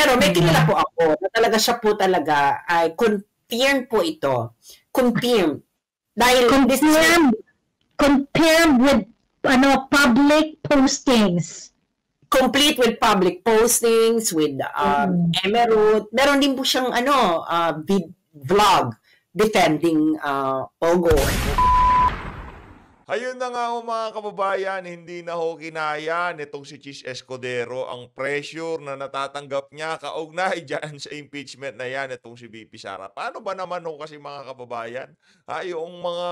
Pero may kilala po ako na talaga siya po talaga ay confirm po ito. Confirm. Dahil confirm with public postings. Complete with public postings, with Emerald. Meron din po siyang vlog defending Pogo. Ayun na nga mga kababayan, hindi na ho kinaya nitong si Chis Escudero ang pressure na natatanggap niya kaugnay dyan sa impeachment na yan itong si VP Sara. Paano ba naman ho kasi mga kababayan? Yung mga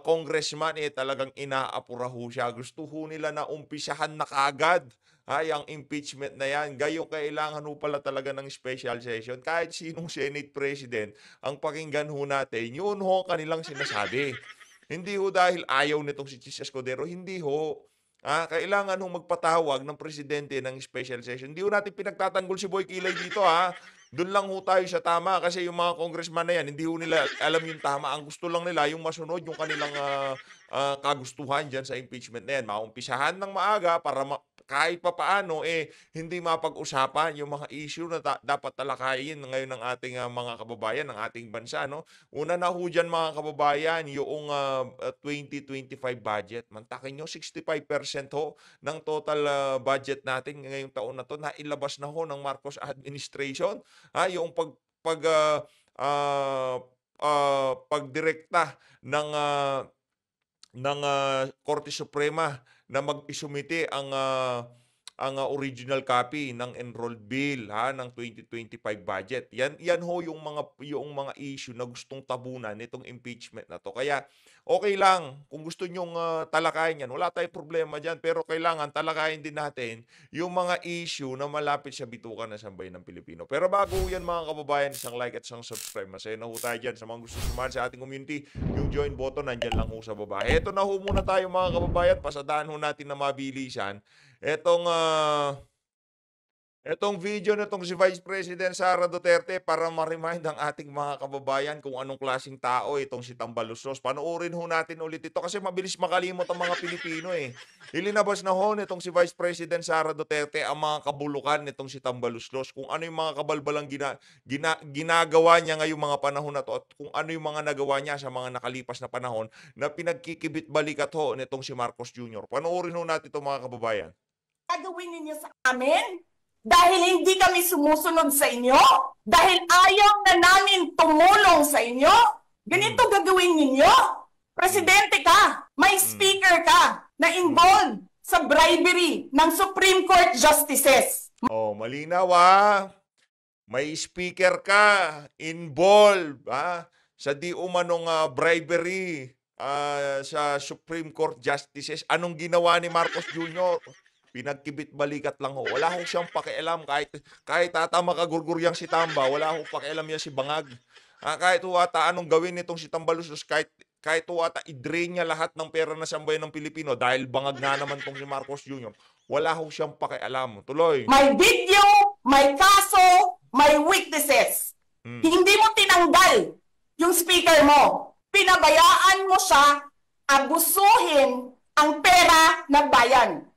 congressman talagang inaapura ho siya. Gusto ho nila na umpisahan na kaagad ang impeachment na yan. Gayong kailangan ho pala talaga ng special session. Kahit sinong Senate President, ang pakinggan ho natin, yun ho kanilang sinasabi. Hindi ho dahil ayaw nitong si Chis Escudero, hindi ho. Kailangan hong magpatawag ng presidente ng special session. Hindi ho natin pinagtatanggol si Boy Kilay dito Doon lang ho tayo sa tama kasi yung mga congressman na yan, hindi ho nila alam yung tama. Ang gusto lang nila yung masunod yung kanilang kagustuhan dyan sa impeachment na yan. Maumpisahan ng maaga para kahit pa paano hindi mapag-usapan yung mga issue na dapat talakayin ngayon ng ating mga kababayan, ng ating bansa. No? Una na ho dyan mga kababayan, yung 2025 budget. Mantakin nyo, 65% ho ng total budget natin ngayong taon na to na ilabas na ho ng Marcos administration. Yung pagdirekta ng Korte Suprema na mag-isumite ang original copy ng enrolled bill ng 2025 budget. Yan ho yung mga issue na gustong tabunan nitong impeachment na to. Kaya okay lang kung gusto nyong talakayin yan. Wala tayong problema diyan, pero kailangan talakayin din natin yung mga issue na malapit sa bitukan ng sambayan ng Pilipino. Pero bago yan mga kababayan, isang like at isang subscribe. Masaya na ho tayo dyan sa mga gusto sumali sa ating community. Yung join button nandyan lang ho sa baba. Eto na ho muna tayo mga kababayan. Pasadaan ho natin na mabilisan. Etong video na itong si Vice President Sara Duterte para ma-remind ang ating mga kababayan kung anong klaseng tao itong si Tambaluslos. Panoorin ho natin ulit ito kasi mabilis makalimot ang mga Pilipino Ilinabas na ho nitong si Vice President Sara Duterte ang mga kabulukan nitong si Tambaluslos, kung ano yung mga kabalbalang ginagawa niya ngayong mga panahon na to at kung ano yung mga nagawa niya sa mga nakalipas na panahon na pinagkikibit balikat ho nitong si Marcos Jr. Panoorin ho natin ito mga kababayan. Gagawin ninyo sa amin? Dahil hindi kami sumusunod sa inyo? Dahil ayaw na namin tumulong sa inyo? Ganito gagawin ninyo? Presidente ka, may speaker ka na involved sa bribery ng Supreme Court Justices. Malinaw may speaker ka involved sa di umanong bribery sa Supreme Court Justices. Anong ginawa ni Marcos Jr.? Pinagkibit balikat lang ho. Wala ho siyang pakialam kahit tatama kagurguryang si Tamba, wala ho pakialam yan si Bangag. Kahit ho ata anong gawin nitong si Tambaluslos, kahit ho ata i-drain niya lahat ng pera na sambayan ng Pilipino dahil bangag na naman tong si Marcos Jr. Wala ho siyang pakialam. Tuloy. May video, may kaso, may witnesses. Hindi mo tinanggal yung speaker mo. Pinabayaan mo siya abusuhin ang pera ng bayan.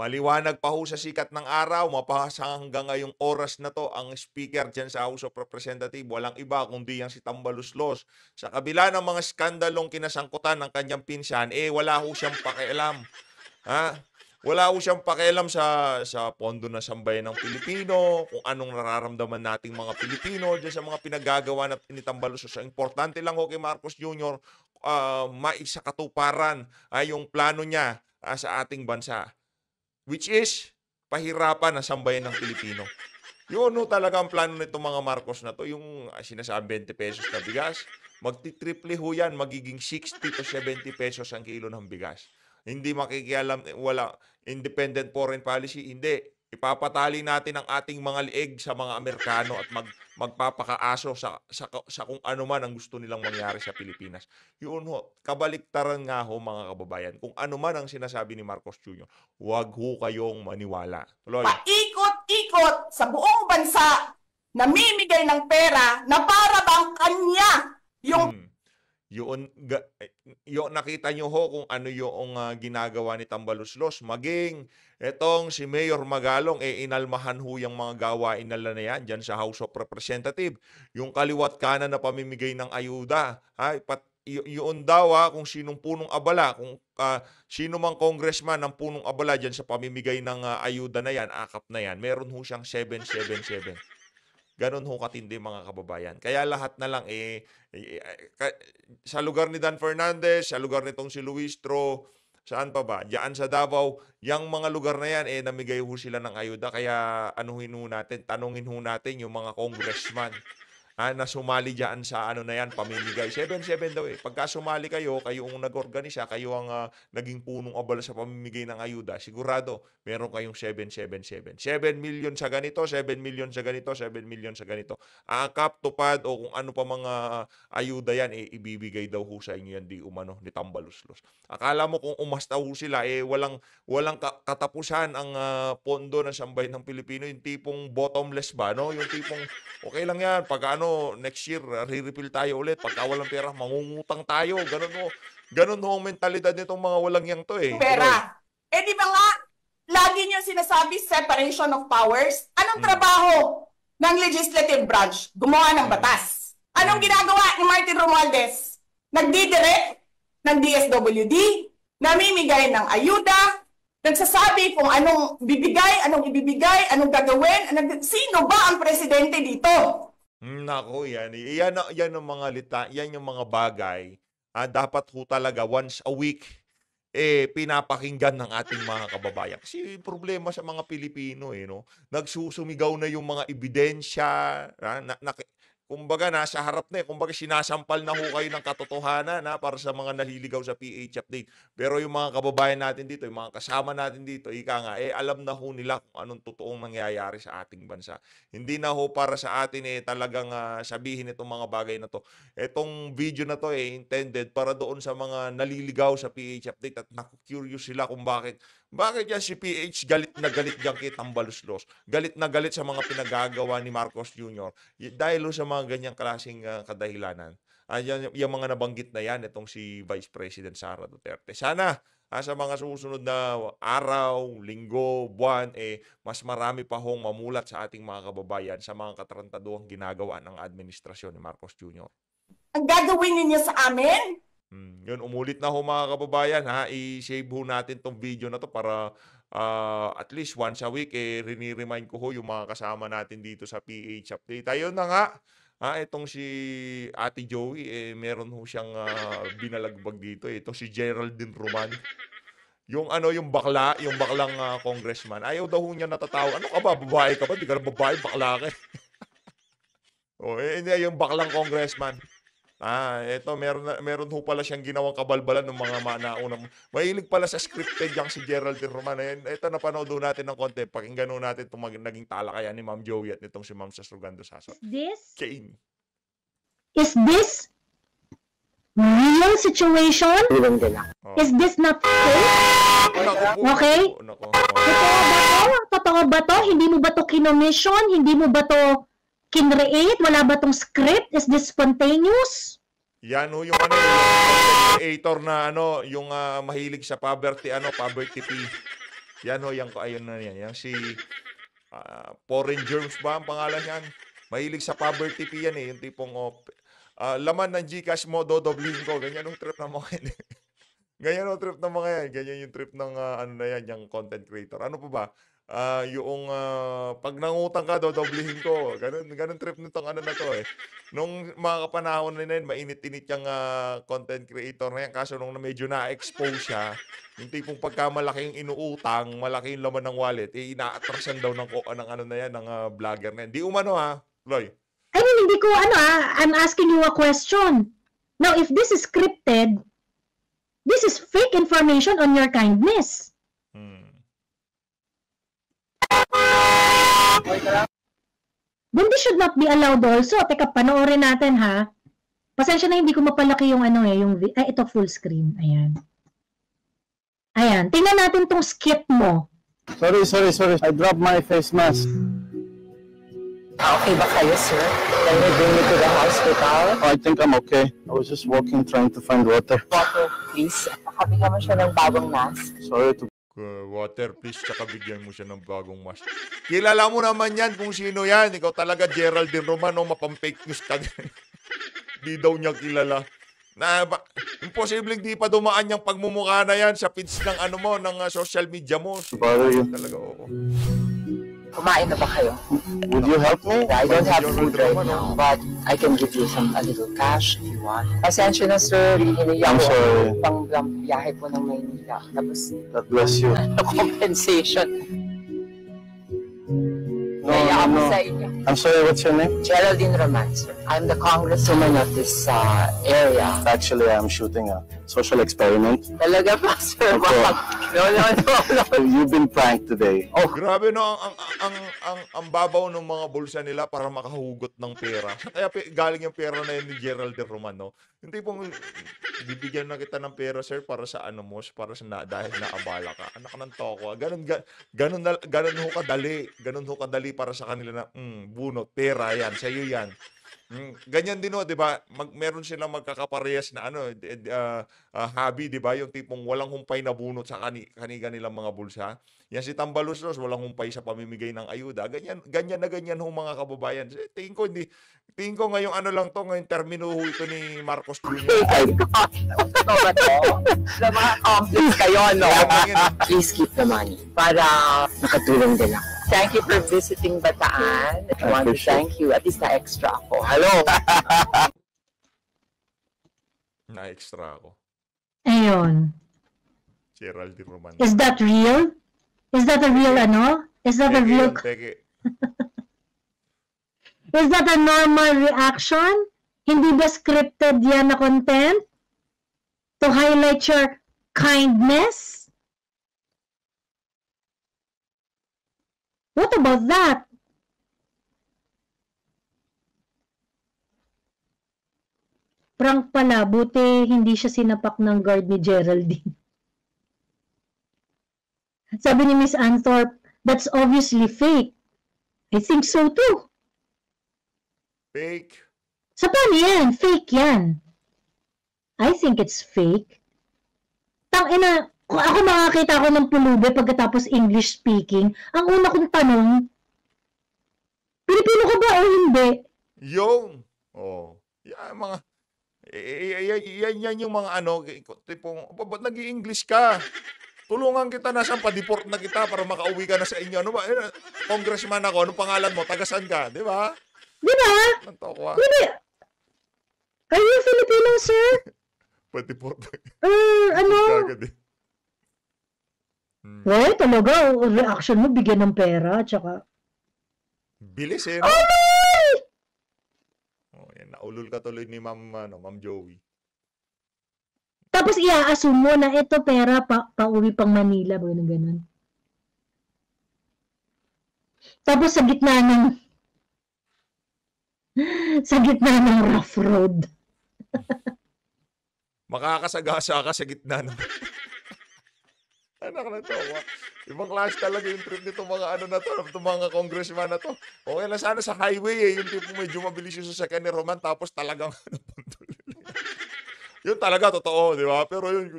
Maliwanag pa ho sa sikat ng araw, mapahasa hanggang ngayong oras na to ang speaker dyan sa House of Representatives. Walang iba kundi yang si Tambaluslos. Sa kabila ng mga skandalong kinasangkutan ng kanyang pinsan, wala ho siyang pakialam. Wala ho siyang pakialam sa pondo na sambayan ng Pilipino, kung anong nararamdaman nating mga Pilipino dyan sa mga pinagagawa ni Tambaluslos. Ang importante lang ho kay Marcos Jr., maisakatuparan yung plano niya sa ating bansa, which is pahirapan ang sambayan ng Pilipino. Yun talaga ang plano nitong mga Marcos na to, yung sinasabi 20 pesos na bigas, magti-triple ho yan, magiging 60 to 70 pesos ang kilo ng bigas. Hindi makikialam, wala independent foreign policy, hindi. Ipapatali natin ang ating mga lieg sa mga Amerikano at magpapakaaso sa kung ano man ang gusto nilang mangyari sa Pilipinas. Yun ho, kabaliktaran nga ho mga kababayan. Kung ano man ang sinasabi ni Marcos Jr., huwag ho kayong maniwala. Tuloy. Paikot-ikot sa buong bansa, namimigay ng pera na para bang kanya yung... Yun, nakita nyo ho kung ano yung ginagawa ni Tambaluslos. Maging etong si Mayor Magalong, inalmahan ho yung mga gawain nila na yan dyan sa House of Representatives. Yung kaliwat kanan na pamimigay ng ayuda. Yun daw kung sinong punong abala, kung sino mang congressman ng punong abala dyan sa pamimigay ng ayuda na yan, akap na yan, meron ho siyang 777. Ganon ho katindi mga kababayan. Kaya lahat na lang sa lugar ni Dan Fernandez, sa lugar nitong si Luis Tro, saan pa ba? Diyan sa Davao, yung mga lugar na yan, namigay ho sila ng ayuda. Kaya tanungin ho natin yung mga congressman na sumali dyan sa na yan, pamimigay. 7-7 daw Pagka sumali kayo ang nag-organisa, kayo ang naging punong abala sa pamimigay ng ayuda, sigurado, meron kayong 7-7-7. 7 million sa ganito, 7 million sa ganito, 7 million sa ganito. Akap, tupad, o kung ano pa mga ayuda yan, ibibigay daw ho sa inyo yan, di umano, ni Tambaluslos. Akala mo kung umasta ho sila, walang katapusan ang pondo ng sambayan ng Pilipino, yung tipong bottomless ba, no? Yung tipong, okay lang yan, pag next year, re-refill tayo ulit. Pagka walang pera, mangungutang tayo. Ganun ho ang mentalidad nitong mga walang yang to Pera. Di ba nga, lagi niyo sinasabi separation of powers? Anong trabaho ng legislative branch? Gumawa ng batas. Anong ginagawa ni Martin Romualdez? Nagdidirect ng DSWD, namimigay ng ayuda, nagsasabi kung anong bibigay, anong ibibigay, anong gagawin. Sino ba ang presidente dito? Nako, yan yung mga yan yung mga bagay. Dapat ho talaga once a week pinapakinggan ng ating mga kababayan. Kasi problema sa mga Pilipino no. Nagsusumigaw na yung mga ebidensya, kumbaga nasa harap na kumbaga sinasampal na ho kayo ng katotohanan para sa mga naliligaw sa PH Update. Pero yung mga kababayan natin dito, yung mga kasama natin dito, alam na ho nila kung anong totoong nangyayari sa ating bansa. Hindi na ho para sa atin talagang sabihin itong mga bagay na to. Itong video na to intended para doon sa mga naliligaw sa PH Update at naku-curious sila kung bakit yan si PH galit na galit dyan kay Tambaluslos. Galit na galit sa mga pinagagawa ni Marcos Jr. Dahil sa mga ganyang klaseng kadahilanan. Yung mga nabanggit na yan, itong si Vice President Sara Duterte. Sana sa mga susunod na araw, linggo, buwan, mas marami pa hong mamulat sa ating mga kababayan sa mga katarantaduhang ginagawa ng administrasyon ni Marcos Jr. Ang gagawin ninyo sa amin? Yun, umulit na ho mga kababayan i-save ho natin tong video na to para at least once a week rini-remind ko ho yung mga kasama natin dito sa PH Update. Ayun na nga, itong si Ate Joey meron ho siyang binalagbag dito. Ito si Geraldine Roman. Yung baklang congressman. Ayaw daw ho niya natatawa. Ano ka ba? Babae ka ba? Di ka na babae, bakla ka. Hindi, yung baklang congressman. Ito, meron ho pala siyang ginawang kabalbalan ng mga naunang. Mahilig pala sa scripted yung si Geraldine Roman. Ito, napanood natin ng konti. Pakinggan natin itong naging talakayan ni Ma'am Joey at nitong si Ma'am Sastrugando Sasso. Is this real situation? Is this not fake? Okay? Totoo ba to? Hindi mo ba to kinomission? Hindi mo ba to kinreate? Wala ba tong script? Is this spontaneous? Yan yung yung creator na yung mahilig sa poverty P. Yan ayun na yan. Yang si Foreign Germs ba ang pangalan yan? Mahilig sa poverty P yan yung tipong laman ng GCash mo dodoblihin ko. Ganyan yung trip ng mga yan. Ganyan yung trip ng mga yan. Ganyan yung trip ng na yan, yung content creator. Ano pa ba? Yung pag nangutang ka, dodoblihin ko. Ganun trip nitong na to Nung mga kapanahon na yun, mainit-init yung content creator na yan. Kaso nung medyo na-expose siya, yung tipong pagka malaki yung inuutang, malaki yung laman ng wallet, ina-atrasan daw ng vlogger na yan. Di umano Loy. I mean, hindi ko I'm asking you a question. Now, if this is scripted, this is fake information on your kindness. Then this should not be allowed also. Teka, panoorin natin Pasensya na hindi ko mapalaki yung ito full screen. Ayan. Tingnan natin tong skit mo. Sorry. I dropped my face mask. Okay ba kayo, sir? Can we bring you to the hospital? I think I'm okay. I was just walking, trying to find water. Water, please. Pakabigyan mo siya ng bagong mask. Sorry to... Water, please, tsaka bigyan mo siya ng bagong mask. Kilala mo naman yan kung sino yan. Ikaw talaga, Geraldine Romano, mapang-fake news ka. Di daw niya kilala. Imposibleng di pa dumaan yung pagmumukha na yan sa feeds ng ano mo, ng social media mo. Talaga, oo. Kumain na ba kayo? Would you help me? I don't have food right now, but I can give you a little cash if you want. Pasensya na, sir. Hiniya I'm ko sorry. pang biyahe po ng Maynila. Tapos, God bless you. compensation. No, Kaya ako no. sa inyo. I'm sorry, what's your name? Geraldine Roman, sir. I'm the congresswoman of this area. Actually, I'm shooting a social experiment. Talaga pa, sir? Opo. No. You've been pranked today. Oh, grabe no, ang babaw ng mga bulsa nila para makahugot ng pera. Kaya galing yung pera na yun ni Geraldine Romano. Hindi pong bibigyan na kita ng pera, sir, para sa ano mo, para sa dahil naabala ka. Anak ng toko. Ganun ho kadali. Ganun ho kadali para sa kanila na bunot, pera yan, sa iyo yan. Ganyan din, 'di ba? Meron silang magkakaparehas na hobby, 'di ba? Yung tipong walang humpay na bunot sa kanilang mga bulsa. Yan si Tambaluslos, walang humpay sa pamimigay ng ayuda. Ganyan ho mga kababayan. Tingin ko ngayong ano lang to, ngayong termino ho ito ni Marcos Jr. Ito ba to? Sa mga complex kayo, no? Please keep the money para makatulong din ako. Thank you for visiting Bataan. I want to thank you. At least na-extra ako. Hello! Na-extra ako. Ayun. Geraldine Romano. Is that real? Is that a real ano? Is that a real... Is that a normal reaction? Hindi ba scripted yan na content? To highlight your kindness? What about that? Prank pala, buti hindi siya sinapak ng guard ni Geraldine. Sabi ni Miss Anthorpe, that's obviously fake. I think so too. Fake. Sa paano yan? Fake yan. I think it's fake. Tangina, kung ako makakita ko ng pulube pagkatapos English speaking, ang una kong tanong, Pilipino ka ba o hindi? Yung. Oh. Yan mga yan yung mga ano, tipong, ba't nag-i-English ka? Tulungan kita na saan, pa-deport na kita para makauwi ka na sa inyo. Ano ba? Congressman ako, anong pangalan mo? Tagasan ka, di ba? Di ba? Nantoko. Hindi. Are you Filipino, sir? Pa-deport na. Ano? Kagad eh. Well, talaga, reaction mo, bigyan ng pera, tsaka... Bilis eh, no? Oh, Oh, yan, naulol ka tuloy ni Ma'am Joey. Tapos i-assume mo na ito pera pauwi pang Manila, ganun. Tapos sa gitna ng rough road. Makakasagasa ka sa gitna ng... Anak na to. Ibang klase talaga yung trip nito mga ano na to, itong mga congressman na to. Okay lang sana sa highway yung tipo medyo mabilis yung sasakyan ni Roman tapos talagang yun talaga totoo, di ba? Pero yun,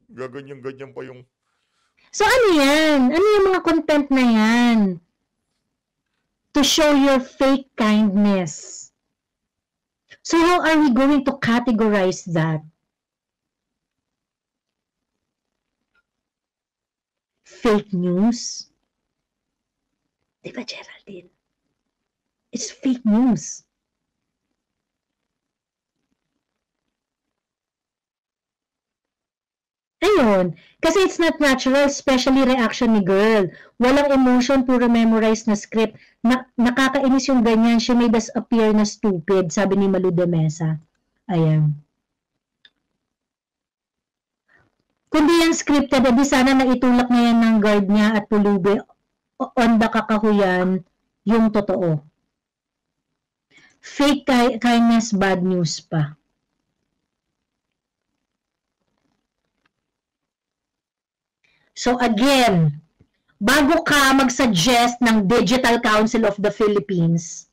gaganyan pa yung... So ano yan? Ano yung mga content na yan? To show your fake kindness. So how are we going to categorize that? Fake news? Diba, Geraldine? It's fake news. Ayun. Kasi it's not natural, especially reaction ni girl. Walang emotion, puro memorized na script. Nakakainis yung ganyan. She made us appear na stupid, sabi ni Malu de Mesa. Ayan. Kundi yan scripted, edi sana naitulak na yan ng guard niya at pulube on the kakahuyan yung totoo. Fake kindness, bad news pa. So again, bago ka mag-suggest ng Digital Council of the Philippines,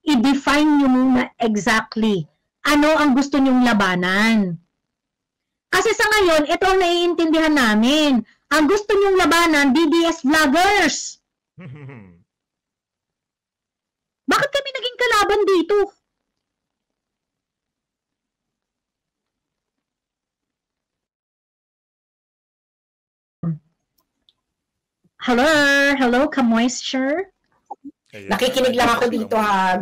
i-define nyo muna exactly ano ang gusto nyong labanan. Kasi sa ngayon, ito ang naiintindihan namin. Ang gusto nyong labanan, DDS vloggers. Bakit kami naging kalaban dito? Hello, ka-moisture? Nakikinig lang ako dito ha.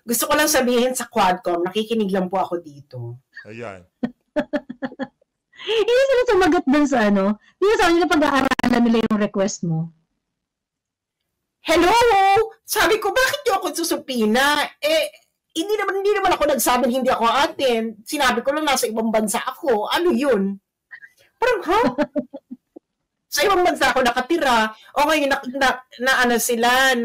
Gusto ko lang sabihin sa Quadcom, nakikinig lang po ako dito. Ayan. Hindi sila sumagot dun sa ano. Hindi sa kanila pag-aaralan nila yung request mo. Hello! Sabi ko, bakit niyo ako susupina? Hindi naman ako nagsabing hindi ako atin. Sinabi ko lang nasa ibang bansa ako. Ano yun? Parang, ha? Sa ibang bansa ako nakatira. O ngayon, ano sila,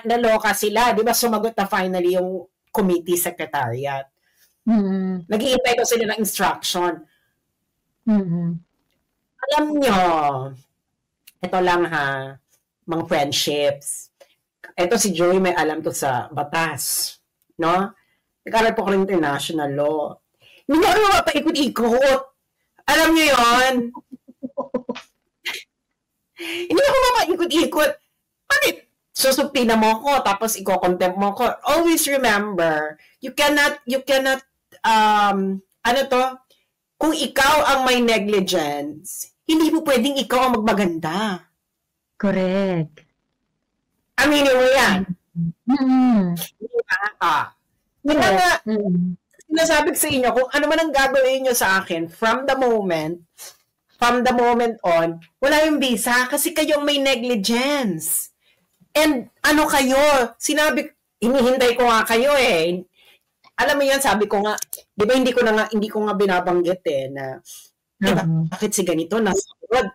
naloka sila. Di ba sumagot na finally yung committee secretariat. Mm-hmm. Nag-iintay ko sila ng instruction. Mm-hmm. Alam nyo, ito lang ha, mga friendships. Ito si Joey may alam to sa batas. No? Nag-aral po ko ng international law. Hindi ako mapaikot-ikot. Alam nyo yun? Hindi ako mapaikot-ikot. Bakit? Susupina mo ko, tapos iko-contempt mo ko. Always remember, you cannot, ano to? Kung ikaw ang may negligence, hindi mo pwedeng ikaw ang magmaganda. Correct. Aminin mo yan. Mm-hmm. Kaya sinasabi sa inyo, kung ano man ang gagawin nyo sa akin, from the moment on, wala yung visa kasi kayong may negligence. And ano kayo, hinihintay ko nga kayo eh. Alam mo yan, sabi ko nga, di ba hindi ko nga binabanggit na bakit si ganito nasa abroad,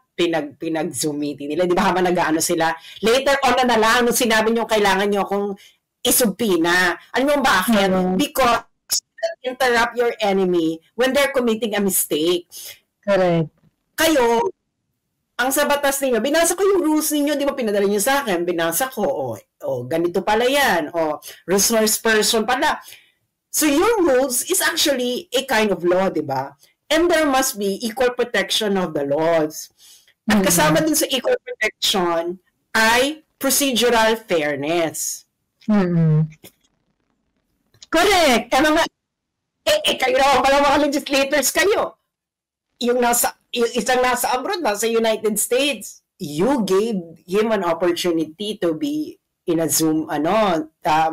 pinag-Zoom meeting nila. Di ba habang nag-ano sila? Later on na lang, nung sinabi nyo kailangan nyo akong isubpina. Alam mo bakit? Because interrupt your enemy when they're committing a mistake. Correct. Kayo, ang sa batas ninyo, binasa ko yung rules ninyo, di ba pinadala nyo sa akin? Binasa ko, ganito pala yan, resource person pala. So your rules is actually a kind of law, di ba? And there must be equal protection of the laws. At kasama din sa equal protection ay procedural fairness. Correct. Kayo naman pala mga legislators kayo. Yung isang nasa abroad, nasa United States, you gave him an opportunity to be in a Zoom,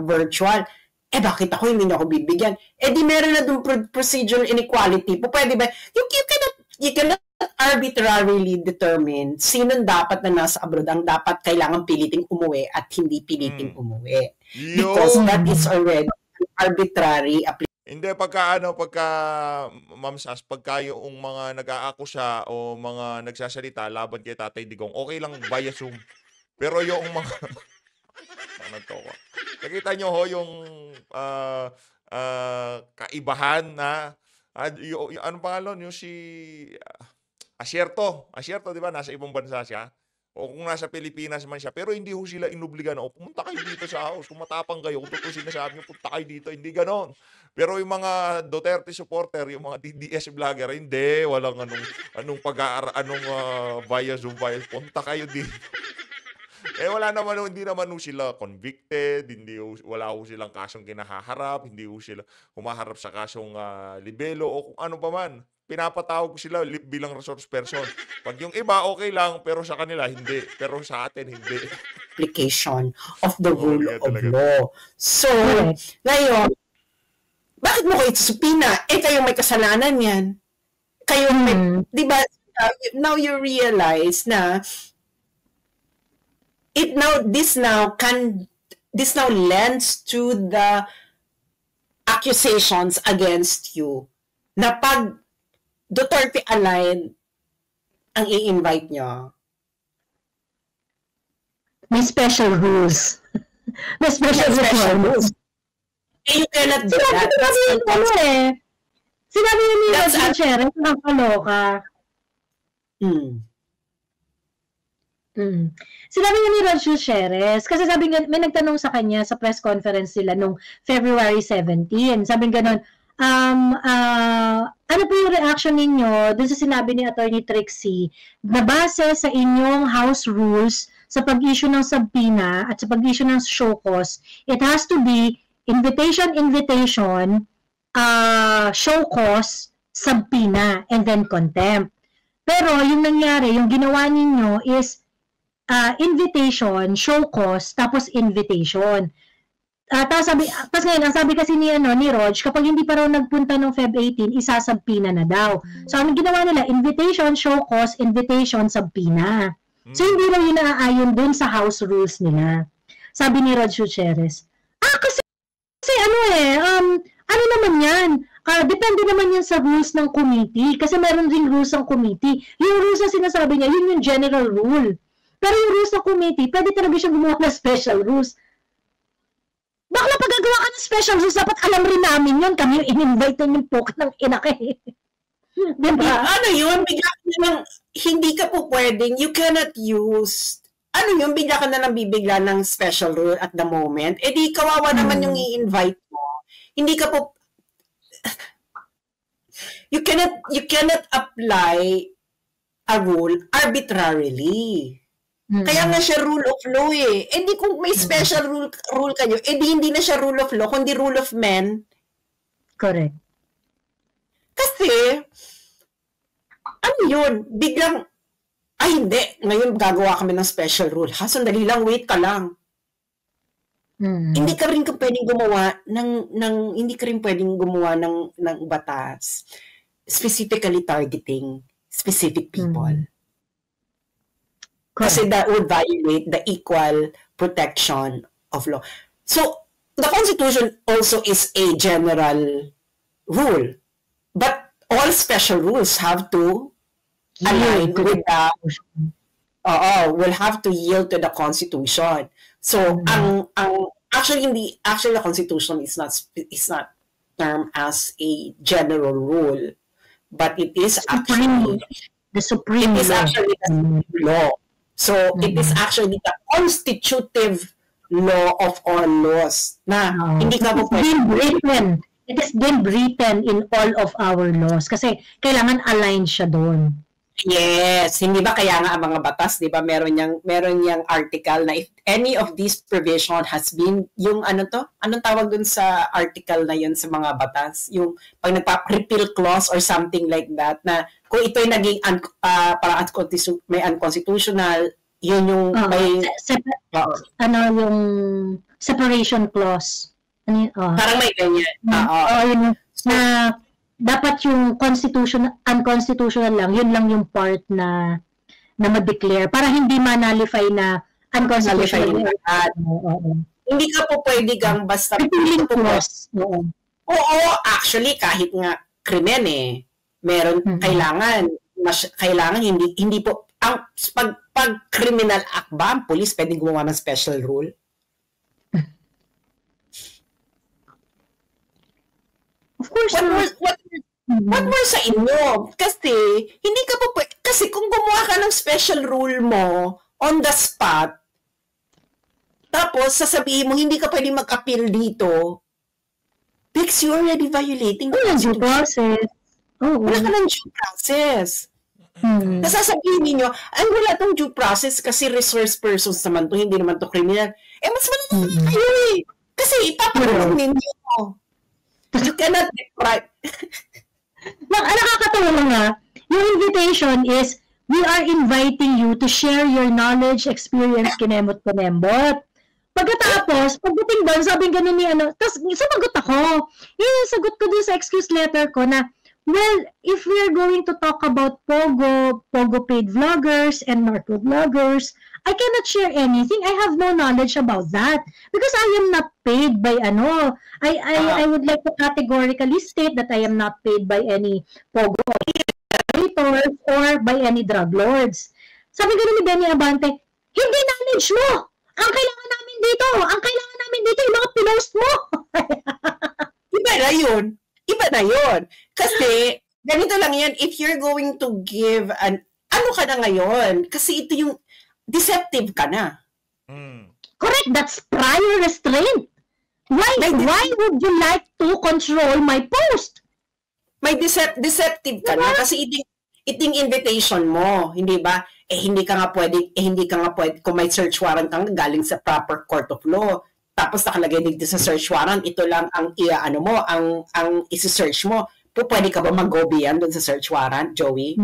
virtual. Bakit ako hindi niyo ako bibigyan? Di meron na doon procedural inequality. Pwede ba? You cannot arbitrarily determine sino dapat na nasa abroad ang dapat kailangan piliting umuwi at hindi piliting umuwi. Because that is already arbitrary application. Hindi, Ma'am Sas, pagka yung mga nag-aakusa o mga nagsasalita laban kay Tatay Digong, okay lang via Zoom. Pero yung mga... Nakita nyo ho yung kaibahan na ano pangalan? Yung si Asierto, di ba? Nasa ibang bansa siya. O kung nasa Pilipinas man siya. Pero hindi ho sila inubligan. Pumunta kayo dito sa house. Kung matapang kayo, kung totoo sinasabi nyo, punta kayo dito. Hindi ganon. Pero yung mga Duterte supporter, yung mga DDS vlogger, hindi. Walang via Zoom, punta kayo dito. Hindi naman sila convicted, wala silang kasong kinahaharap, hindi sila humaharap sa kasong libelo o kung ano pa man. Pinapatawag sila bilang resource person. Pag yung iba, okay lang, pero sa kanila, hindi. Pero sa atin, hindi. Application of the rule of law. So, ngayon, bakit mo kayo susupina? Kayong may kasalanan yan. Kayong may, di ba, now you realize na this now lends to the accusations against you na pag Duterte aligned ang i-invite nyo. May special rules. May special rules. You cannot do that. Sinabi ni Sharon, nakakaloka. Sinabi niya ni Roger Sherez, kasi sabi nga, may nagtanong sa kanya sa press conference nila nung February 17. Sabi nga nun, ano po yung reaction ninyo dun sa sinabi ni Attorney Trixie na base sa inyong House rules sa pag-issue ng subpoena at sa pag-issue ng show cause, it has to be invitation, show cause, subpoena, and then contempt. Pero yung nangyari, yung ginawa ninyo is invitation, show cause, tapos invitation. Tapos ngayon, ang sabi kasi ni Rog, kapag hindi pa raw nagpunta ng Feb 18, isasubpoena na daw. So, ang ginawa nila, invitation, show cause, invitation, subpoena. So, hindi raw yun naaayon dun sa house rules nila. Sabi ni Rog Gutierrez, kasi ano naman yan? Depende naman yan sa rules ng committee. Kasi meron ring rules ng committee. Yung rules na sinasabi niya, yun yung general rule. Pero yung rules ng committee, pwede talaga siya gumawa ng special rules. Bakla pag gagawa ka ng special rules, dapat alam rin namin yun. Kami yung in-invite yung poke ng inake. Diba? Ano yun? Bigla ka naman, hindi ka po pwedeng, you cannot use, bigla ka na lang bibigla ng special rule at the moment. Eh di, kawawa naman yung i-invite mo. Hindi ka po, you cannot apply a rule arbitrarily. Kaya nga siya rule of law eh. Eh di kung may special rule kayo, eh di hindi na siya rule of law, kundi rule of men. Correct. Kasi, ano yun? Biglang, hindi. Ngayon gagawa kami ng special rule. Sandali lang, wait ka lang. Hindi ka rin pwedeng gumawa hindi ka rin pwedeng gumawa ng batas specifically targeting specific people. Kasi that would violate the equal protection of law. So, the Constitution also is a general rule. But all special rules have to align with the will have to yield to the Constitution. So, actually the Constitution is not termed as a general rule, but it is actually the supreme law. So, it is actually the constitutive law of all laws. Na hindi ka po written. It has been written in all of our laws kasi kailangan aligned siya doon. Yes, hindi ba kaya nga ang mga batas, 'di ba? Meron yang article na if any of these provision has been yung anong tawag dun sa article na yun sa mga batas, yung pag nagpa-repeal clause or something like that, na kung ito'y naging parang may unconstitutional, yun yung may yung separation clause. Parang may ganyan. Yun na dapat yung unconstitutional lang, yun lang yung part na ma-declare para hindi ma-nullify na unconstitutional. Hindi ka po pwede gang basta repealing clause. Oo, actually kahit nga krimen meron kailangan hindi po ang pag criminal act ba ang police pwedeng gumawa ng special rule? Of course. What more sa inyo? Kasi, hindi ka po kasi kung gumawa ka ng special rule mo on the spot, tapos sasabihin mo, hindi ka pwede mag-appeal dito, because you're already violating the due process. Wala ka ng due process. Nasasabihin ninyo, ay wala tong due process kasi resource persons naman to, hindi naman to criminal. Mas malala kayo kasi ipapulong ninyo. You cannot deprive. Nakakatawa nga, yung invitation is, we are inviting you to share your knowledge, experience, kinemot-kinembot. Pagkatapos, pagdating doon, sabi ganun ni tapos sumagot ako. Sagot ko din sa excuse letter ko na, well, if we're going to talk about Pogo paid vloggers and narco vloggers, I cannot share anything. I have no knowledge about that because I am not paid by I would like to categorically state that I am not paid by any Pogo operators or by any drug lords. Sabi ko ni Benny Abante, hindi knowledge mo. Ang kailangan namin dito, yung mga pinost mo. Iba na yun. Kasi, ganito lang yan, if you're going to give ano ka na ngayon? Kasi ito yung deceptive ka na. Correct, that's prior restraint. Why would you like to control my post? May deceptive ka na kasi iting invitation mo, hindi ba? Hindi ka nga pwede kung may search warrant kang galing sa proper court of law. Tapos nakalagay dito sa search warrant, ito lang ang ang isi-search mo. Pwede ka ba mag-go beyond doon sa search warrant, Joey?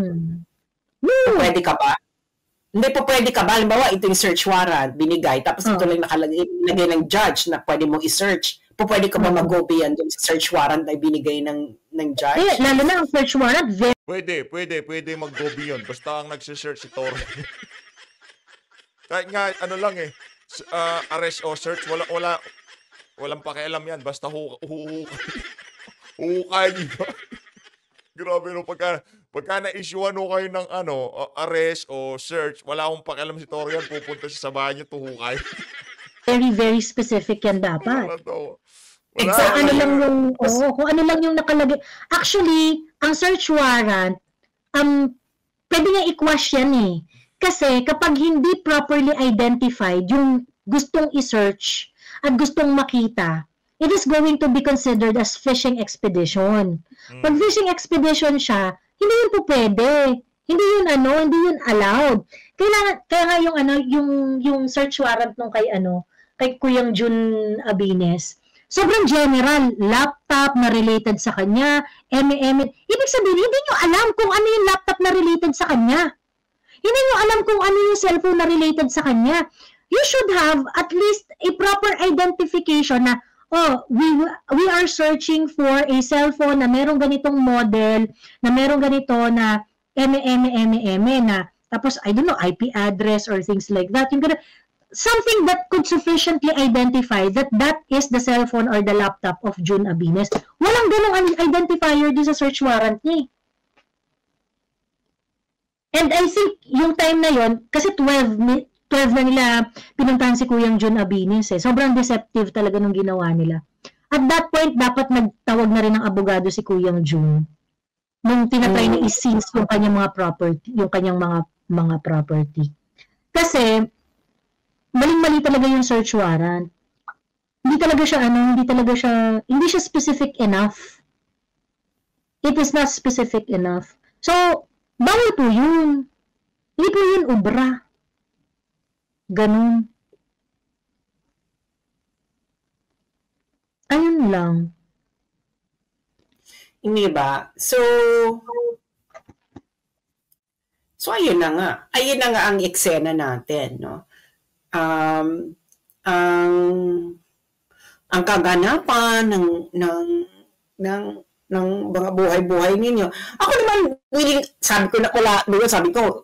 Pwede ka ba? Hindi po pwede ka ba? Halimbawa, ito yung search warrant, binigay, tapos ito lang nakalagay ng judge na pwede mo i-search. Pwede ka ba mag-go beyond doon sa search warrant na binigay ng judge? Lalo na ang search warrant, Pwede mag-go beyond. Basta ang nagsisearch si Torre. Kahit nga, arrest o search, walang pakialam yan. Basta hukay nyo. Grabe no, pagka na-issuean kayo ng arrest o search, wala akong pakialam si Torian, pupunta siya sa bahay niyo, tuhukay. Very, very specific yan dapat. Exactly. Kung ano lang yung nakalagay. Actually, ang search warrant, pwede nga i-quash yan eh. Kasi kapag hindi properly identified yung gustong i-search at gustong makita, it is going to be considered as fishing expedition. Pag fishing expedition siya, hindi yun po pwede. Hindi yun allowed. Kaya nga yung search warrant nung kay Kuyang Jun Abines, sobrang general, laptop na related sa kanya, ibig sabihin, hindi nyo alam kung ano yung laptop na related sa kanya. Hindi nyo alam kung ano yung cellphone na related sa kanya. You should have at least a proper identification na, we are searching for a cellphone na merong ganitong model, na merong ganito na na, tapos, I don't know, IP address or things like that. Yung something that could sufficiently identify that is the cellphone or the laptop of Jun Abines. Walang ganong identifier din sa search warrant niya. And I think yung time na yon, kasi 12 na nila pinuntahan si Kuyang Jun Abines eh. Sobrang deceptive talaga nung ginawa nila. At that point, dapat nagtawag na rin ng abogado si Kuyang Jun nung tinatry na i-seize yung kanyang mga property, yung kanyang mga property. Kasi maling-mali talaga yung search warrant. Hindi siya specific enough. It is not specific enough. So, bawal po yun. Hindi po yun obra. Ganun. Ayun lang. Hindi ba? So ayun na nga. Ayun na nga ang eksena natin, no? Ang kaganapan ng mga buhay-buhay ninyo. Ako naman willing, sabi ko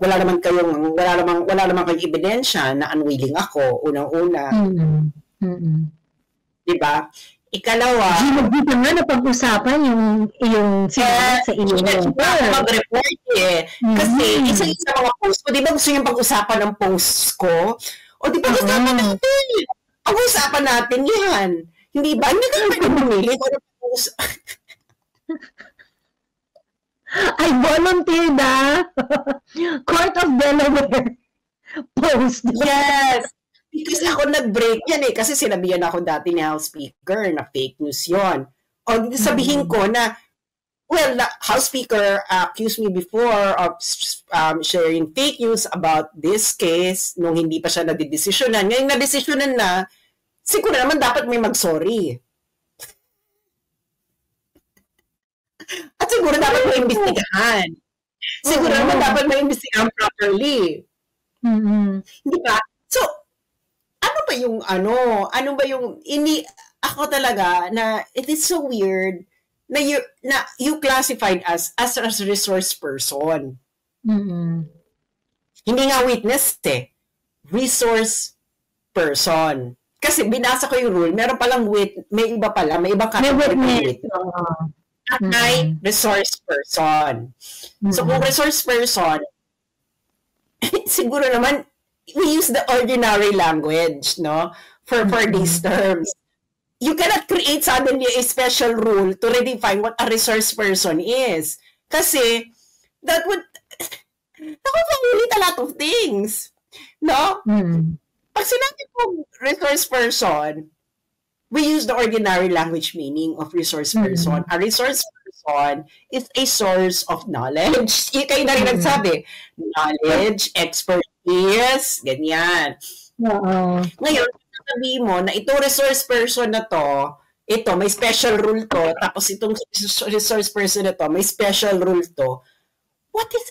wala naman kayong ebidensya na unwilling ako unang-una. Di ba? Ikalawa, Dito nga na pag-usapan yung sa inyo. Mag-report eh. Kasi isa mga post ko, di ba gusto yung pag-usapan ng post ko? O di ba pag-usapan natin? Pag-usapan natin yan. Hindi ba? Hindi ka pwede bumili kung ano post. I volunteered Court of Delaware post. Yes. Because ako nag-break yan eh. Kasi sinabihan ako dati ni House Speaker na fake news yon. O sabihin ko na, well, the House Speaker accused me before of sharing fake news about this case nung hindi pa siya nadidesisyonan. Ngayong nadesisyonan na, siguro naman dapat may mag-sorry. At siguro dapat may imbestigahan. Siguro naman dapat may imbestigahan properly. Hindi ba? So, ano ba yung ako talaga na it is so weird na you classified us as a resource person. Hindi nga witness resource person. Kasi binasa ko yung rule, meron palang may ibang category ng witness. May resource person. So kung resource person, siguro naman we use the ordinary language, no, for these terms. You cannot create suddenly a special rule to redefine what a resource person is. Kasi that would violate a lot of things. No? Mm. Pag sinabi ko resource person, we use the ordinary language meaning of resource person. A resource person is a source of knowledge. Kayo na rin nagsabi. Knowledge, expertise, ganyan. Oo. Ngayon, sabihin mo na ito resource person na to, ito, may special rule to, tapos itong resource person na to, may special rule to. What is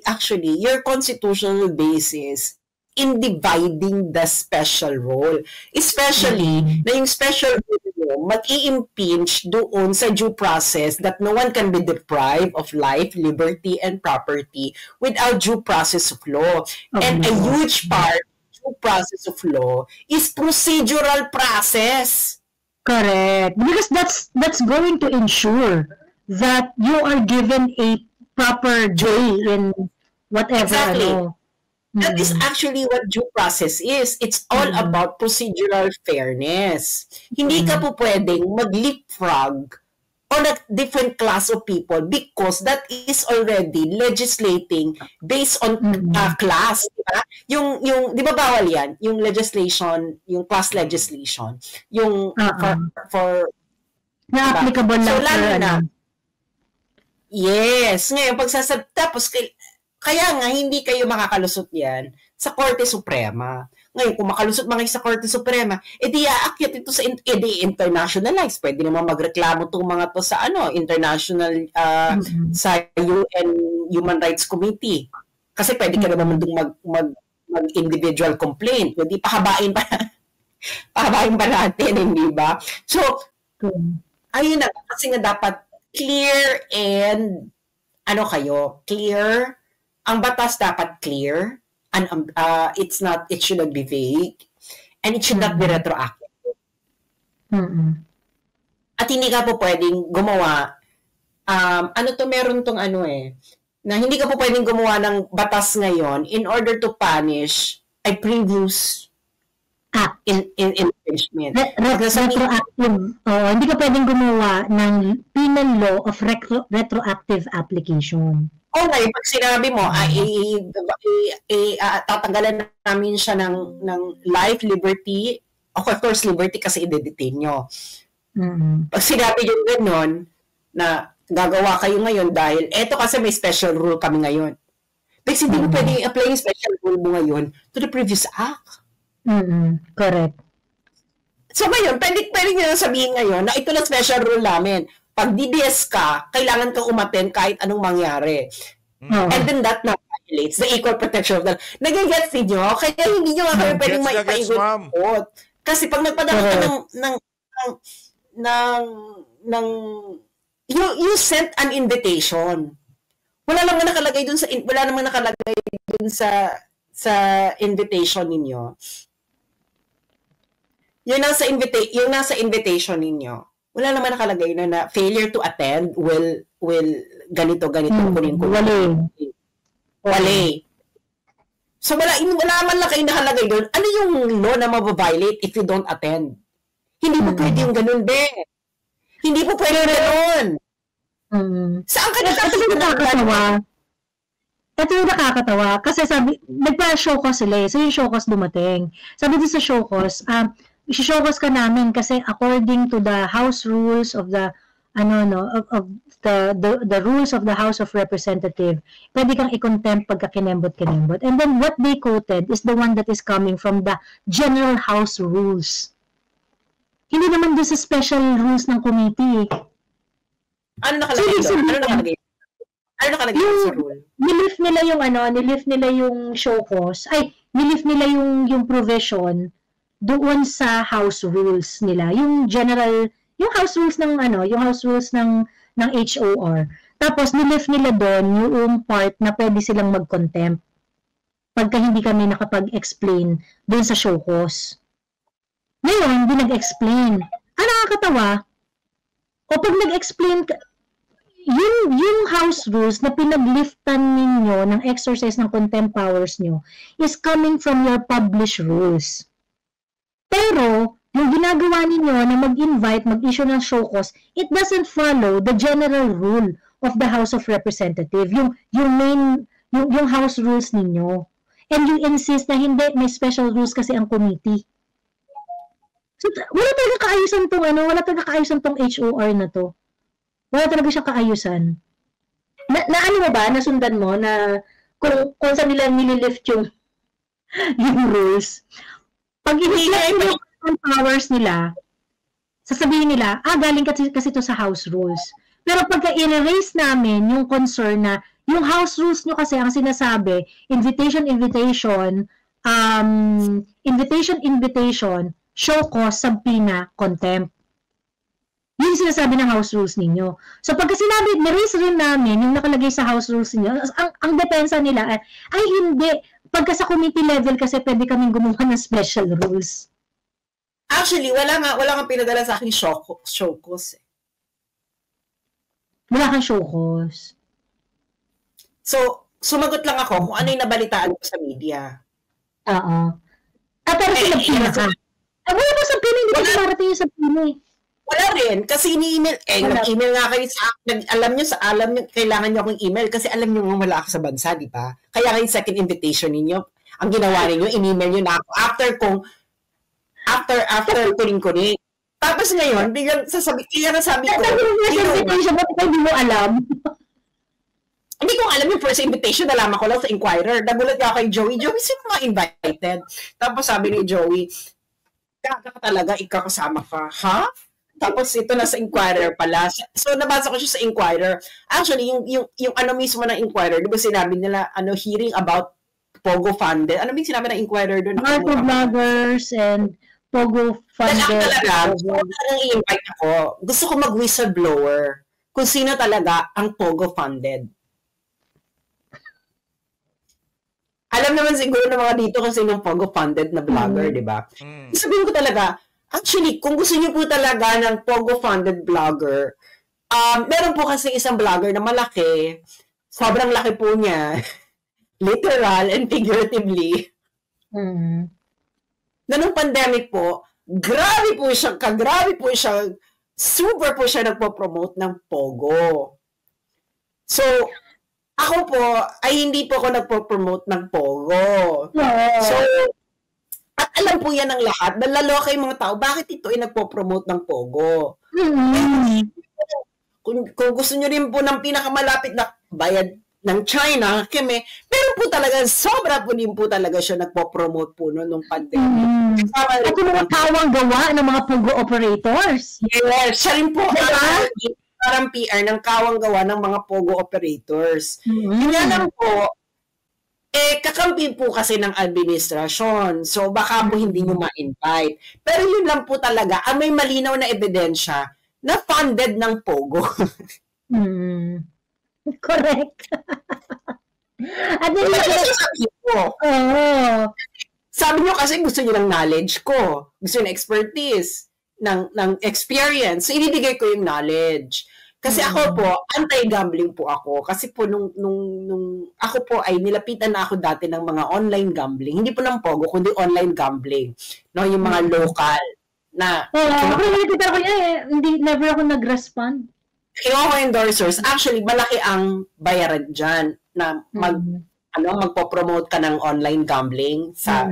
actually your constitutional basis in dividing the special role? Especially na yung special role mo mag-i-impinge doon sa due process that no one can be deprived of life, liberty, and property without due process of law. And a huge part of due process of law is procedural process. Correct. Because that's going to ensure that you are given a proper day in whatever. Exactly. Ano. That is actually what due process is. It's all about procedural fairness. Hindi ka po pwedeng mag-leapfrog on a different class of people because that is already legislating based on class. Diba? Yung di ba bawal yan? Yung legislation, yung class legislation. Yung for na applicable so, lang na. Yes. Ngayon, tapos kaya nga, hindi kayo makakalusot yan sa Korte Suprema. Ngayon, kung makalusot mga sa Korte Suprema, edi aakyat ito sa internationalize. Pwede naman magreklamo itong mga to sa international, sa UN Human Rights Committee. Kasi pwede ka naman mag-individual complaint. Pwede pahabain pa natin, hindi ba? So, ayun na, kasi nga dapat clear and clear. Ang batas dapat clear and it should not be vague and it should not be retroactive. At hindi ka po pwedeng gumawa meron tong na hindi ka po pwedeng gumawa ng batas ngayon in order to punish a previous act in infringement. Retroactive. Hindi ka pwedeng gumawa ng penal law of retroactive application. Ngayon, pag sinabi mo, tatanggalan namin siya ng life, liberty, of course, liberty kasi i-detain nyo. Pag sinabi yung gano'n, na gagawa kayo ngayon dahil, eto kasi may special rule kami ngayon. Because hindi mo pwede i-apply yung special rule mo ngayon to the previous act. Correct. So ngayon, pwede nyo sabihin ngayon na ito na special rule namin. Pag DDS ka, kailangan kang umattend kahit anong mangyari. And then that now violates the equal protection of the... Nagigets niyo? Kaya hindi nyo nga kayo pwedeng maipaikot. Kasi pag nagpadala ka ng you sent an invitation. Wala namang nakalagay dun sa invitation ninyo. Yung nasa invitation ninyo. Wala naman nakalagay na failure to attend will ganito kunin. Wala. So wala man lang kayo nakalagay doon. Ano yung law na mababiolate if you don't attend? Hindi po pwede yung ganun, be. Hindi po pwede ganun. Saan ka nakakatawa? Ito yung nakakatawa. Kasi nagpa-show cause sila. So yung show cause dumating. Sabi din sa show cause, i-show cause ka namin kasi according to the house rules of the the rules of the House of Representative, pwede kang i-contempt pagka kinembot. And then what they quoted is the one that is coming from the general House rules. Hindi naman doon sa special rules ng committee. Ano nakalagay doon? Ano nakalagay sa rule? Nilift nila yung show cause. Nilift nila yung provision doon sa house rules nila. Yung house rules ng HOR. Tapos nilift nila doon yung part na pwede silang mag-contempt pagka hindi kami nakapag-explain doon sa show cause. Ngayon, hindi nag-explain. Nakakatawa. O pag nag-explain yung house rules na pinagliftan ninyo ng exercise ng contempt powers nyo is coming from your published rules. Pero, yung ginagawa ninyo na mag-invite, mag-issue ng show cause, it doesn't follow the general rule of the House of Representative, yung house rules ninyo. and you insist na hindi, may special rules kasi ang committee. So, wala talaga kaayusan tong HOR na to. Wala talaga siya kaayusan. Na ano mo ba, nasundan mo na kung saan nila nililift yung rules. Pag i-reflect mo yung powers nila, sasabihin nila, galing kasi ito sa house rules. Pero pagka i-erase namin yung concern na yung house rules nyo kasi ang sinasabi, invitation, show cause, subpoena, contempt. Yun yung sinasabi ng house rules ninyo. So pagka sinabi, ni-raise rin namin yung nakalagay sa house rules ninyo, ang depensa nila ay hindi. Pagka sa committee level kasi pwede kaming gumawa ng special rules. Actually, wala kang pinadala sa akin show cause. Wala kang show cause. So, sumagot lang ako kung ano yung nabalitaan ko sa media. Oo. Pero sinabpina ka. Wala mo sa pina, hindi ka marating yung sa pina eh. Wala rin, kasi ini-email, nag-email nga kayo sa alam nyo, kailangan nyo akong email kasi alam nyo wala ako sa bansa, di ba? Kaya kayo second invitation ninyo, ang ginawa ninyo, in-email nyo na ako after kuning-kuning. Tapos ngayon, biglang sabi ko, invitation, ba't hindi mo alam? Hindi ko alam yung first invitation, nalaman ko lang sa Inquirer. Nagulat ako kay Joey, sino mga invited? Tapos sabi ni Joey, kaka talaga, ikaw kasama ka, ha? Tapos ito na sa Inquirer pala. So nabasa ko siya sa Inquirer. Actually, yung ano mismo ng Inquirer, di ba sinabi nila, hearing about Pogo funded. Ano yung sinabi ng Inquirer doon? Micro-bloggers and Pogo funded. Talagang i-invite ako. Gusto ko mag-whistleblower kung sino talaga ang Pogo funded. Alam naman siguro ng mga dito kasi ng Pogo funded na vlogger, di ba? Sabihin ko talaga, actually, kung gusto niyo po talaga ng Pogo-funded vlogger, meron po kasi isang vlogger na malaki, sobrang laki po niya, literal and figuratively, na nung pandemic po, grabe po siya, super po siya nagpo-promote ng Pogo. So, ako po, ay hindi po ako nagpo-promote ng Pogo. So, at alam po yan ng lahat, nalaloka yung mga tao, bakit ito ay nagpo-promote ng Pogo? Kung gusto nyo rin po ng pinakamalapit na bayad ng China, pero po talaga, sobra po din po talaga siya nagpo-promote po nung pandemic. At yung mga kawang gawa ng mga Pogo operators. Yes, siya rin po parang PR ng kawang gawa ng mga Pogo operators. Yun lang po, kakampi po kasi ng administrasyon. So, baka po hindi nyo ma-invite. Pero yun lang po talaga, may malinaw na ebidensya na funded ng Pogo. Correct. At then, sabi nyo kasi gusto nyo ng knowledge ko. Gusto nyo ng expertise, ng experience. So, ibibigay ko yung knowledge. Kasi ako po, anti-gambling po ako. Kasi po, nung ako po ay nilapitan na ako dati ng mga online gambling. Hindi po ng Pogo, kundi online gambling. No, yung mga local na... never ako nag-respond. Kinuha ko endorsers. Actually, malaki ang bayaran dyan na magpo-promote ka ng online gambling sa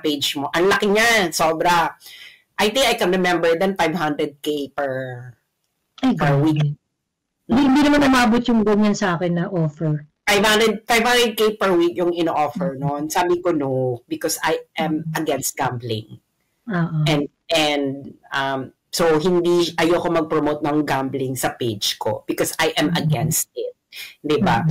page mo. Ang laki niya, sobra. I think I can remember then 500K per week. Hindi naman namabot yung ganyan sa akin na offer. 500K per week yung ino-offer noon. Sabi ko no, because I am against gambling. And so ayoko mag-promote ng gambling sa page ko because I am against it. 'Di ba?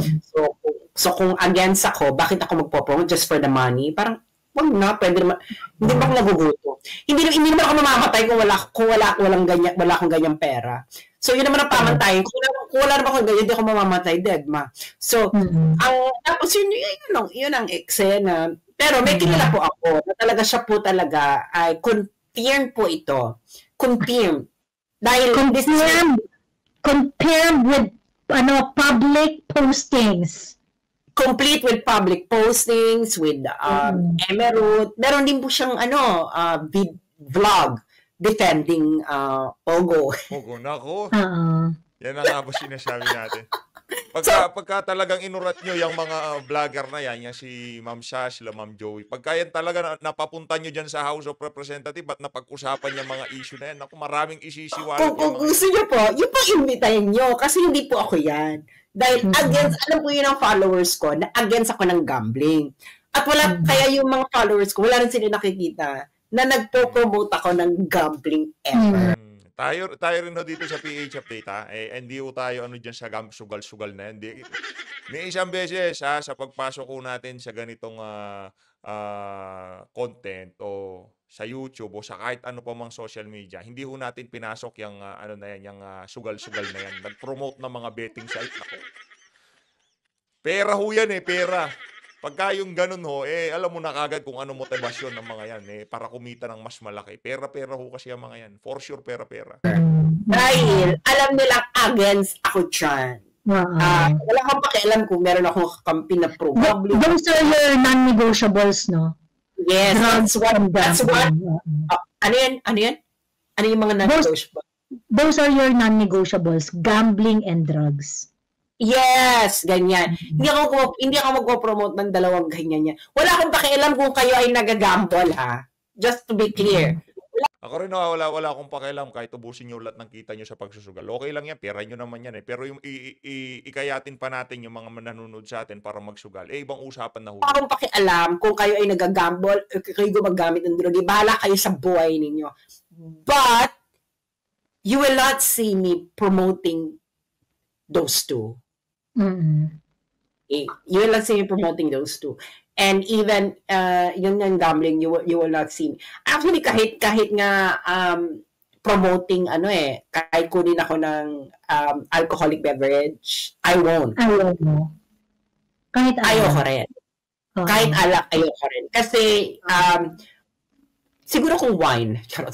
So kung against ako, bakit ako magpo-promote just for the money? Parang wag na, pwede naman. Hindi ba ako naguguto? Hindi naman ako mamamatay kung wala akong ganyang pera. So, yun naman ang pamantayin. Kung wala naman akong ganyan, hindi ako mamamatay, dead ma. So, tapos yun ang eksena. Pero may kilala po ako na talaga siya po talaga ay confirm po ito. Confirm. Dahil confirm with public postings. Complete with public postings, with Emerald. Meron din po siyang vlog defending Pogo. Pogo, nako. Yan ang nga po sinasabi natin. Pagka talagang inurat nyo yung mga vlogger na yan, yung si Ma'am Shash, sila Ma'am Joey, pagka yan talaga napapunta nyo dyan sa House of Representatives at napag-usapan yung mga issue na yan, maraming isisiwalat Kung gusto nyo po, yung pa-imbitahin nyo, kasi hindi po ako yan. Dahil against, alam po yun ang followers ko, na against ako ng gambling. At wala, kaya yung mga followers ko, wala rin sila nakikita na nagpo-promote ako ng gambling ever. Tayo rin ho dito sa PH Update, ha? Hindi ho tayo dyan sa sugal-sugal na yan. May isang beses, ha, sa pagpasok ko natin sa ganitong content o sa YouTube o sa kahit ano pa mang social media, hindi ho natin pinasok yung yung sugal-sugal na yan. Nag-promote ng mga betting site. Ako. Pera ho yan pera. Pagka yung ganun ho, alam mo na kagad kung ano motivasyon ng mga yan, para kumita ng mas malaki. Pera-pera ho kasi ang mga yan. For sure, pera-pera. Dahil, alam nilang against ako dyan. Wala kang pakialam kung meron akong kakampi na probably. Those are your non-negotiables, no? Yes, that's what. Ano yan? Ano yung mga non-negotiables? Those are your non-negotiables. Gambling and drugs. Yes, ganyan. Hindi ako magpo-promote ng dalawang ganyan yan. Wala akong pakialam kung kayo ay nagagamble, ha? Just to be clear. Ako rin wala akong pakialam kahit ubusin nyo lahat ng kita nyo sa pagsusugal. Okay lang yan, pera nyo naman yan Pero yung ikayatin pa natin yung mga mananonood sa atin para magsugal, ibang usapan na huli. Wala akong pakialam kung kayo ay nagagamble o kayo gumagamit ng droga. Bahala kayo sa buhay ninyo. But, you will not see me promoting those two. You will not see me promoting those two. And even yung gambling, you will not see me. Actually, kahit nga promoting kahit kunin ako ng alcoholic beverage, I won't. Kahit ayoko rin. Kahit alak, ayoko rin. Kasi siguro kung wine. Charot.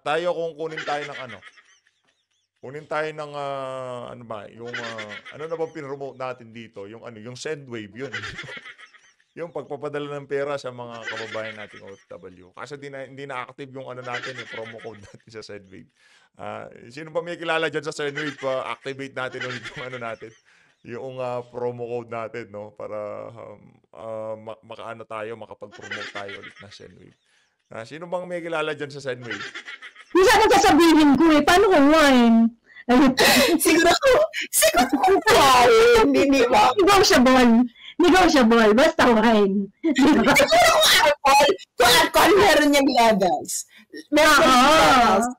Tayo kung kunin tayo ng kunin tayo ng yung ano na bang pinromote natin dito, yung Sendwave yun. Yung pagpapadala ng pera sa mga kababayan nating OFW. Kasi hindi na active yung natin, yung promo code natin sa Sendwave. Sino ba may kilala dyan sa Sendwave? Activate natin ulit yung natin, yung promo code natin, no, para makapag-promote tayo ulit na Sendwave. Sino bang may kilala dyan sa Sendwave? Hindi sana sasabihin ko paano kung wine? siguro kung wine. Hindi ba? Negotiable, basta wine. Siguro kung alcohol, meron niyang levels. Meron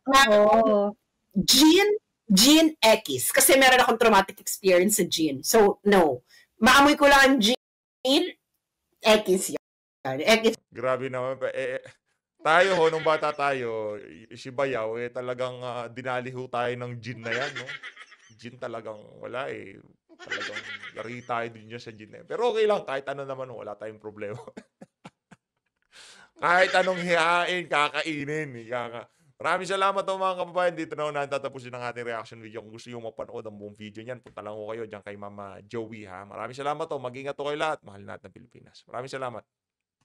levels. Gin X. Kasi meron akong traumatic experience sa gin. So, no. Maamoy ko lang ang gin, X yan. X. Grabe naman. Tayo nung bata tayo, si Bayaw, talagang dinali ho tayo ng gin na yan, no? Gin talagang wala Talagang lari tayo din dyan sa gin na yan. Pero okay lang, kahit ano naman, wala tayong problema. Kahit anong hihain, kakainin. Maraming salamat mga kababayan. Dito na natin tatapusin ang ating reaction video. Kung gusto nyo mapanood ang buong video niyan, punta lang ko kayo dyan kay Mama Joey, ha? Maraming salamat Mag-ingat kayo lahat. Mahal natin ng Pilipinas. Maraming salamat.